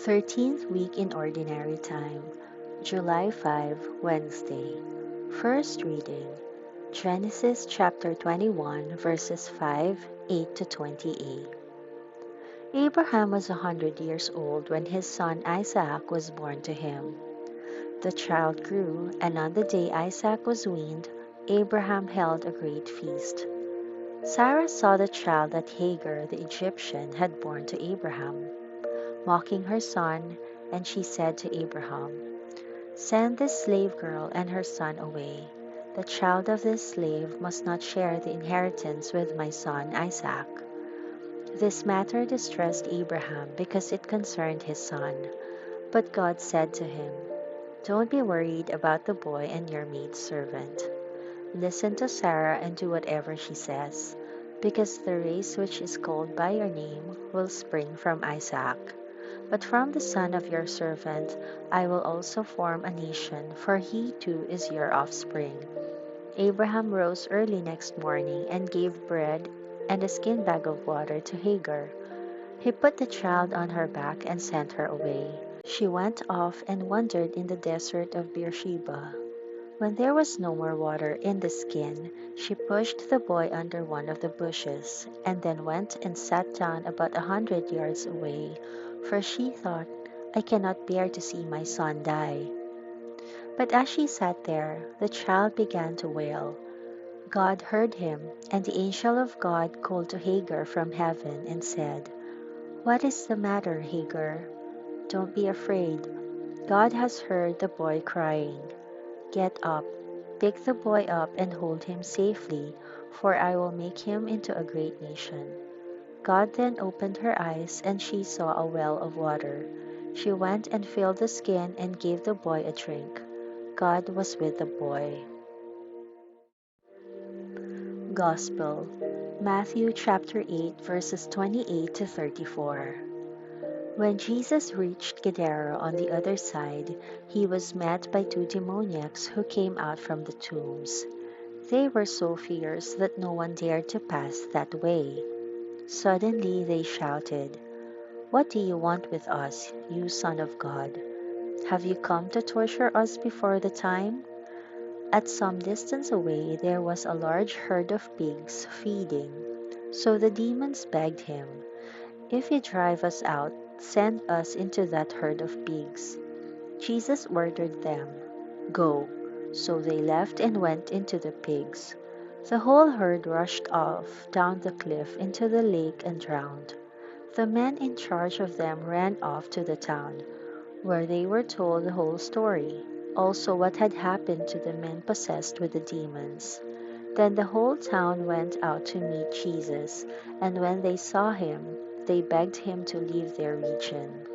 13th week in Ordinary Time, July 5, Wednesday. First reading, Genesis chapter 21, verses 5, 8 to 28. Abraham was 100 years old when his son Isaac was born to him. The child grew, and on the day Isaac was weaned, Abraham held a great feast. Sarah saw the child that Hagar the Egyptian had borne to Abraham, mocking her son, and she said to Abraham, "Send this slave girl and her son away. The child of this slave must not share the inheritance with my son Isaac." This matter distressed Abraham because it concerned his son. But God said to him, "Don't be worried about the boy and your maidservant. Listen to Sarah and do whatever she says, because the race which is called by your name will spring from Isaac. But from the son of your servant I will also form a nation, for he too is your offspring." Abraham rose early next morning and gave bread and a skin bag of water to Hagar. He put the child on her back and sent her away. She went off and wandered in the desert of Beersheba. When there was no more water in the skin, she pushed the boy under one of the bushes, and then went and sat down about 100 yards away, for she thought, "I cannot bear to see my son die." But as she sat there, the child began to wail. God heard him, and the angel of God called to Hagar from heaven and said, "What is the matter, Hagar? Don't be afraid. God has heard the boy crying. Get up, pick the boy up and hold him safely, for I will make him into a great nation." God then opened her eyes, and she saw a well of water. She went and filled the skin and gave the boy a drink. God was with the boy. Gospel, Matthew chapter 8, verses 28 to 34. When Jesus reached Gadara on the other side, he was met by two demoniacs who came out from the tombs. They were so fierce that no one dared to pass that way. Suddenly they shouted, "What do you want with us, you Son of God? Have you come to torture us before the time?" At some distance away there was a large herd of pigs feeding. So the demons begged him, "If you drive us out, send us into that herd of pigs." Jesus ordered them, "Go." So they left and went into the pigs. The whole herd rushed off down the cliff into the lake and drowned. The men in charge of them ran off to the town, where they were told the whole story, also what had happened to the men possessed with the demons. Then the whole town went out to meet Jesus, and when they saw him, they begged him to leave their region.